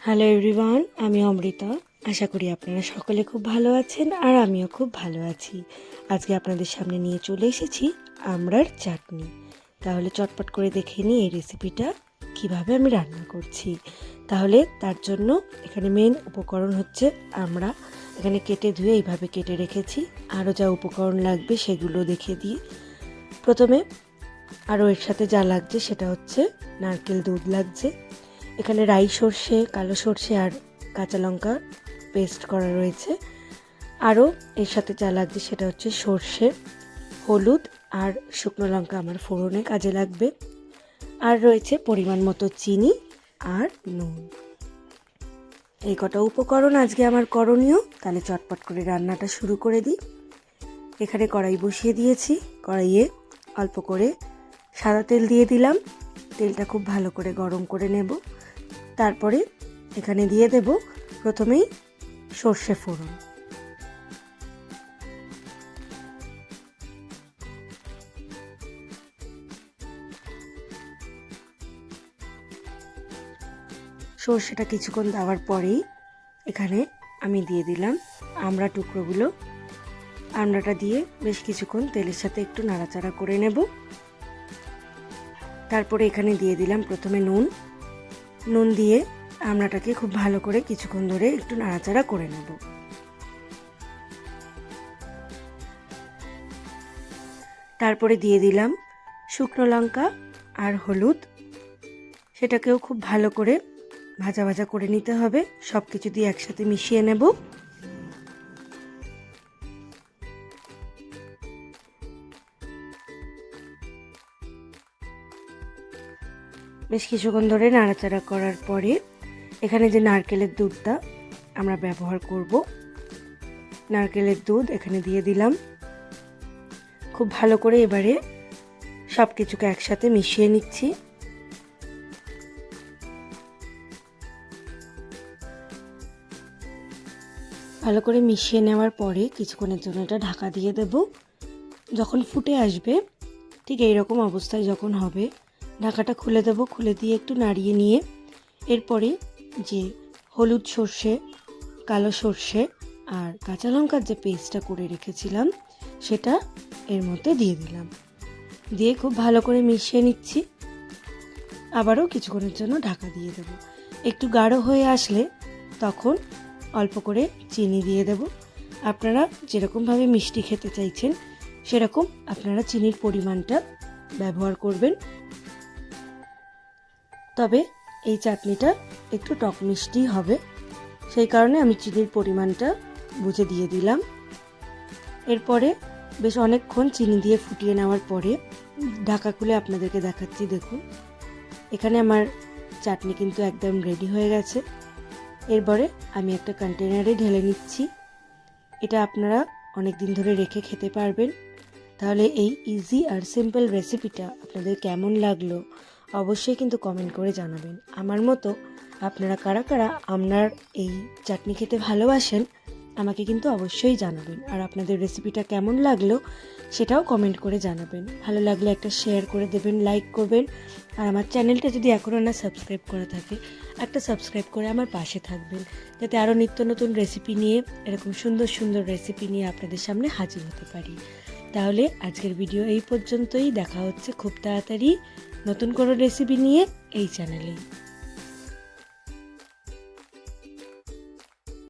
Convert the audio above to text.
Hello everyone, আমি অমৃতা। আশা করি আপনারা সকলে খুব ভালো আছেন আর আমিও খুব ভালো আছি। আজকে আপনাদের সামনে নিয়ে চলে এসেছি আমড়ার চাটনি। তাহলে চটপট করে দেখে নিই এই রেসিপিটা কিভাবে আমি রান্না করছি। তাহলে তার জন্য এখানে মেন উপকরণ হচ্ছে আমড়া। এখানে কেটে ধুয়ে এইভাবে কেটে রেখেছি। আরও যা উপকরণ লাগবে সেগুলো দেখে দিই। প্রথমে আরও এর সাথে যা লাগছে সেটা হচ্ছে নারকেল দুধ লাগছে। এখানে রাই সর্ষে, কালো সর্ষে আর কাঁচা লঙ্কা পেস্ট করা রয়েছে। আরও এর সাথে যা লাগছে সেটা হচ্ছে সর্ষে, হলুদ আর শুকনো লঙ্কা আমার ফোড়নে কাজে লাগবে। আর রয়েছে পরিমাণ মতো চিনি আর নুন। এই কটা উপকরণ আজকে আমার করণীয়। তাহলে চটপট করে রান্নাটা শুরু করে দিই। এখানে কড়াই বসিয়ে দিয়েছি। কড়াইয়ে অল্প করে সাদা তেল দিয়ে দিলাম। তেলটা খুব ভালো করে গরম করে নেব। তারপরে এখানে দিয়ে দেব প্রথমেই সর্ষে ফোড়ন। সর্ষেটা কিছুক্ষণ দেওয়ার পরেই এখানে আমি দিয়ে দিলাম আমড়া টুকরোগুলো। আমড়াটা দিয়ে বেশ কিছুক্ষণ তেলের সাথে একটু নাড়াচাড়া করে নেব। তারপরে এখানে দিয়ে দিলাম প্রথমে নুন দিয়ে আমড়াটাকে খুব ভালো করে কিছুক্ষণ ধরে একটু নাড়াচাড়া করে নেব। তারপরে দিয়ে দিলাম শুকনো লঙ্কা আর হলুদ। সেটাকেও খুব ভালো করে ভাজা ভাজা করে নিতে হবে। সব কিছু দিয়ে একসাথে মিশিয়ে নেব। বেশ কিছুক্ষণ ধরে নাড়াচাড়া করার পরে এখানে যে নারকেলের দুধটা আমরা ব্যবহার করব, নারকেলের দুধ এখানে দিয়ে দিলাম। খুব ভালো করে এবারে সব কিছুকে একসাথে মিশিয়ে নিচ্ছি। ভালো করে মিশিয়ে নেওয়ার পরে কিছুক্ষণের জন্য এটা ঢাকা দিয়ে দেব। যখন ফুটে আসবে, ঠিক এইরকম অবস্থায় যখন হবে, ঢাকাটা খুলে দেব। খুলে দিয়ে একটু নাড়িয়ে নিয়ে এরপরে যে হলুদ সর্ষে, কালো সর্ষে আর কাঁচা লঙ্কার যে পেস্টটা করে রেখেছিলাম সেটা এর মধ্যে দিয়ে দিলাম। দিয়ে খুব ভালো করে মিশিয়ে নিচ্ছি। আবারও কিছুক্ষণের জন্য ঢাকা দিয়ে দেব। একটু গাঢ় হয়ে আসলে তখন অল্প করে চিনি দিয়ে দেব। আপনারা যেরকমভাবে মিষ্টি খেতে চাইছেন সেরকম আপনারা চিনির পরিমাণটা ব্যবহার করবেন। তবে এই চাটনিটা একটু টক মিষ্টি হবে, সেই কারণে আমি চিনির পরিমাণটা বুঝে দিয়ে দিলাম। এরপরে বেশ অনেকক্ষণ চিনি দিয়ে ফুটিয়ে নেওয়ার পরে ঢাকা খুলে আপনাদেরকে দেখাচ্ছি। দেখুন, এখানে আমার চাটনি কিন্তু একদম রেডি হয়ে গেছে। এরপরে আমি একটা কন্টেনারে ঢেলে নিচ্ছি। এটা আপনারা অনেক দিন ধরে রেখে খেতে পারবেন। তাহলে এই ইজি আর সিম্পল রেসিপিটা আপনাদের কেমন লাগলো অবশ্যই কিন্তু কমেন্ট করে জানাবেন। আমার মতো আপনারা কারা কারা আপনার এই চাটনি খেতে ভালোবাসেন আমাকে কিন্তু অবশ্যই জানাবেন। আর আপনাদের রেসিপিটা কেমন লাগলো সেটাও কমেন্ট করে জানাবেন। ভালো লাগলে একটা শেয়ার করে দেবেন, লাইক করবেন। আর আমার চ্যানেলটা যদি এখনও না সাবস্ক্রাইব করা থাকে, একটা সাবস্ক্রাইব করে আমার পাশে থাকবেন, যাতে আরও নিত্য নতুন রেসিপি নিয়ে, এরকম সুন্দর সুন্দর রেসিপি নিয়ে আপনাদের সামনে হাজির হতে পারি। তাহলে আজকের ভিডিও এই পর্যন্তই। দেখা হচ্ছে খুব তাড়াতাড়ি নতুন কোনো রেসিপি নিয়ে এই চ্যানেলেই।